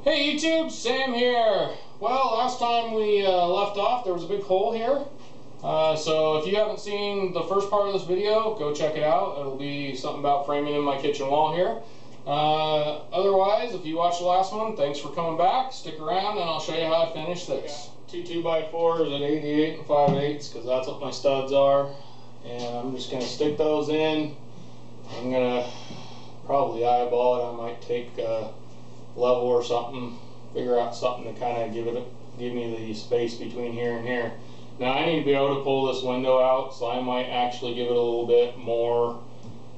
Hey YouTube, Sam here. Well, last time we left off, there was a big hole here. So if you haven't seen the first part of this video, go check it out. It'll be something about framing in my kitchen wall here. Otherwise, if you watched the last one, thanks for coming back. Stick around and I'll show you how I finish this. Two 2x4s at 88 and 5/8 because that's what my studs are. And I'm just going to stick those in. I'm going to probably eyeball it. I might take level or something, figure out something to kind of give me the space between here and here. Now I need to be able to pull this window out, so I might actually give it a little bit more,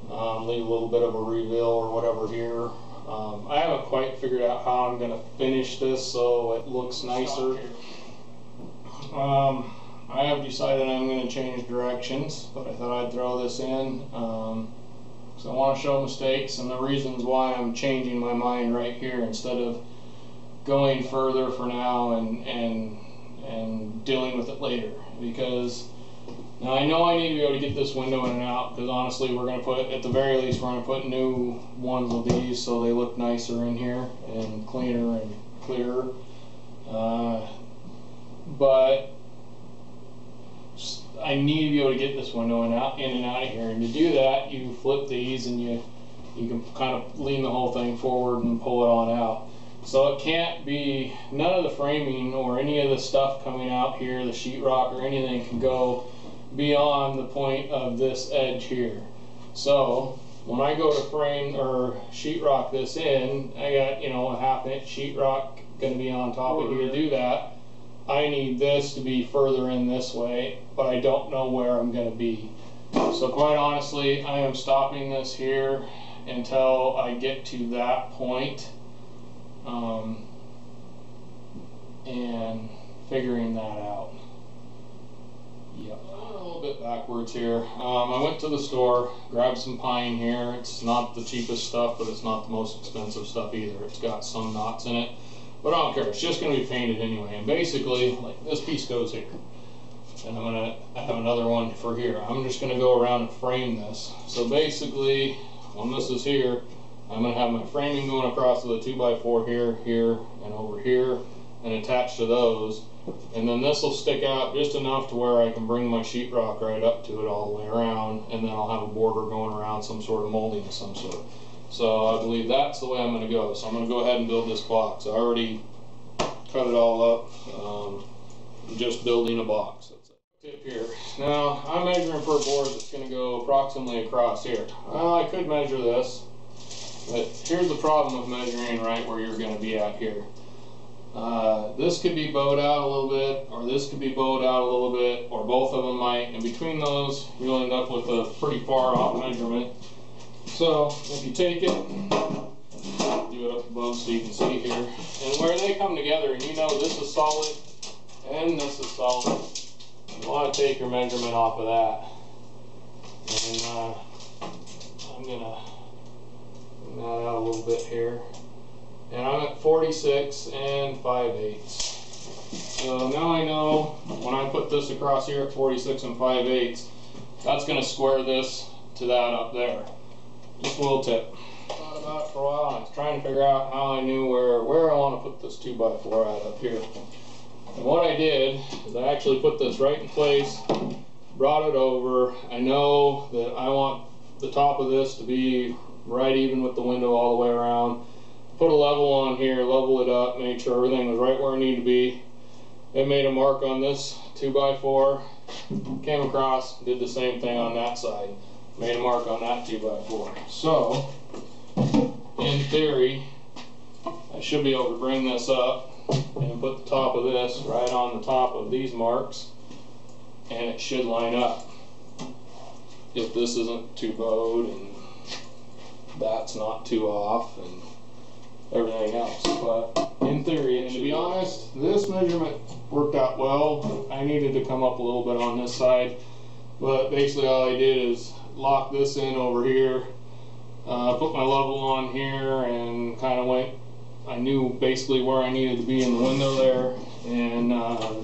leave a little bit of a reveal or whatever here. I haven't quite figured out how I'm going to finish this so it looks nicer. I have decided I'm going to change directions, but I thought I'd throw this in. So I want to show mistakes and the reasons why I'm changing my mind right here instead of going further for now and dealing with it later. Because now I know I need to be able to get this window in and out, because honestly we're going to put, at the very least, we're going to put new ones of these so they look nicer in here and cleaner and clearer. But I need to be able to get this window in and out of here, and to do that you flip these and you can kind of lean the whole thing forward and pull it on out. So it can't be, none of the framing or any of the stuff coming out here, the sheetrock or anything, can go beyond the point of this edge here. So when I go to frame or sheetrock this in, I got, you know, a 1/2 inch sheetrock going to be on top of here. To do that, I need this to be further in this way, but I don't know where I'm going to be. So quite honestly, I am stopping this here until I get to that point, and figuring that out. Yep. A little bit backwards here. I went to the store, grabbed some pine here. It's not the cheapest stuff, but it's not the most expensive stuff either. It's got some knots in it. But I don't care, it's just going to be painted anyway. And basically, like, this piece goes here. And I have another one for here. I'm just going to go around and frame this. So basically, when this is here, I'm going to have my framing going across to the 2x4 here, here, and over here, and attached to those. And then this will stick out just enough to where I can bring my sheetrock right up to it all the way around, and then I'll have a border going around some sort of molding of some sort. So I believe that's the way I'm going to go. So I'm going to go ahead and build this box. I already cut it all up. I'm just building a box. That's it. Tip here. Now I'm measuring for a board that's going to go approximately across here. Well, I could measure this, but here's the problem with measuring right where you're going to be at here. This could be bowed out a little bit, or this could be bowed out a little bit, or both of them might. And between those, you'll end up with a pretty far off measurement. So if you take it, do it up above so you can see here, and where they come together, and you know this is solid and this is solid, you want to take your measurement off of that. And I'm going to bring that out a little bit here. And I'm at 46 and 5/8. So now I know when I put this across here at 46 and 5/8, that's going to square this to that up there. Just a little tip. Thought about it for a while, and I was trying to figure out how I knew where I want to put this 2x4 at up here. And what I did is I actually put this right in place, brought it over. I know that I want the top of this to be right even with the window all the way around. Put a level on here, level it up, made sure everything was right where it needed to be. It made a mark on this 2x4, came across, did the same thing on that side. Made a mark on that 2x4. So, in theory, I should be able to bring this up and put the top of this right on the top of these marks, and it should line up. If this isn't too bowed and that's not too off and everything else. But in theory, and to be honest, this measurement worked out well. I needed to come up a little bit on this side, but basically all I did is lock this in over here, put my level on here, and kind of went, I knew basically where I needed to be in the window there, and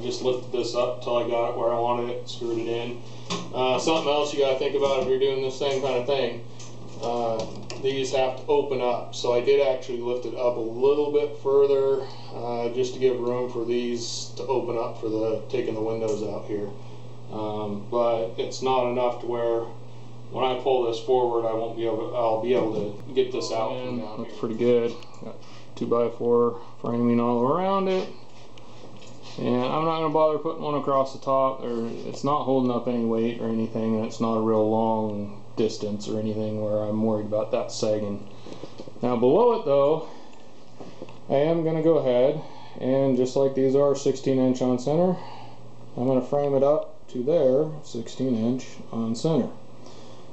just lifted this up until I got it where I wanted it, screwed it in. Something else you got to think about if you're doing this same kind of thing, these have to open up. So I did actually lift it up a little bit further just to give room for these to open up for the taking the windows out here. But it's not enough to where when I pull this forward, I'll be able to get this out. And looks pretty good. Got 2x4 framing all around it. And I'm not going to bother putting one across the top. It's not holding up any weight or anything, and it's not a real long distance or anything where I'm worried about that sagging. Now below it though, I am going to go ahead and just like these are 16" on center, I'm going to frame it up to there 16" on center.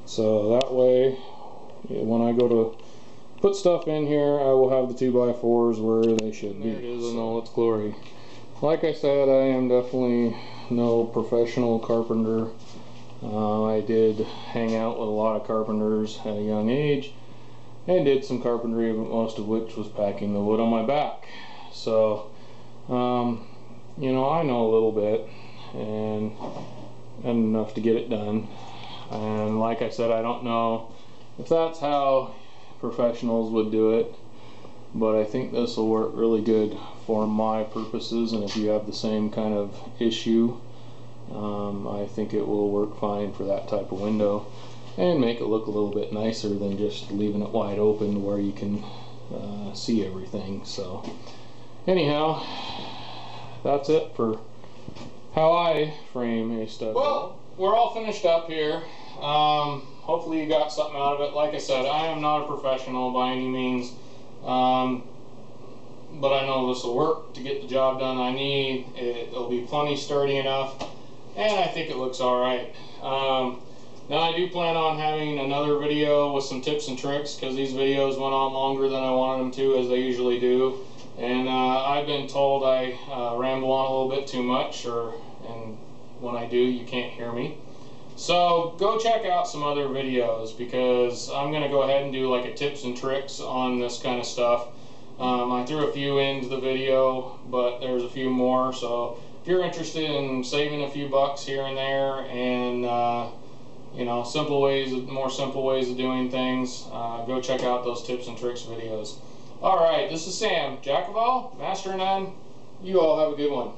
So that way when I go to put stuff in here, I will have the 2x4s where they should be. There it is in all its glory. Like I said, I am definitely no professional carpenter. I did hang out with a lot of carpenters at a young age and did some carpentry, most of which was packing the wood on my back. So, you know, I know a little bit and enough to get it done. And like I said, I don't know if that's how professionals would do it, but I think this will work really good for my purposes, and if you have the same kind of issue, I think it will work fine for that type of window and make it look a little bit nicer than just leaving it wide open where you can see everything. So anyhow, that's it for how I frame a stud. Well, we're all finished up here. Hopefully you got something out of it. Like I said, I am not a professional by any means, but I know this will work to get the job done I need. It'll be plenty sturdy enough, and I think it looks alright. Now I do plan on having another video with some tips and tricks, because these videos went on longer than I wanted them to, as they usually do. And I've been told I ramble on a little bit too much, and when I do, you can't hear me. So go check out some other videos, because I'm going to go ahead and do like a tips and tricks on this kind of stuff. I threw a few into the video, but there's a few more. So if you're interested in saving a few bucks here and there, and you know, more simple ways of doing things, go check out those tips and tricks videos. Alright, this is Sam, Jack of all, master of none. You all have a good one.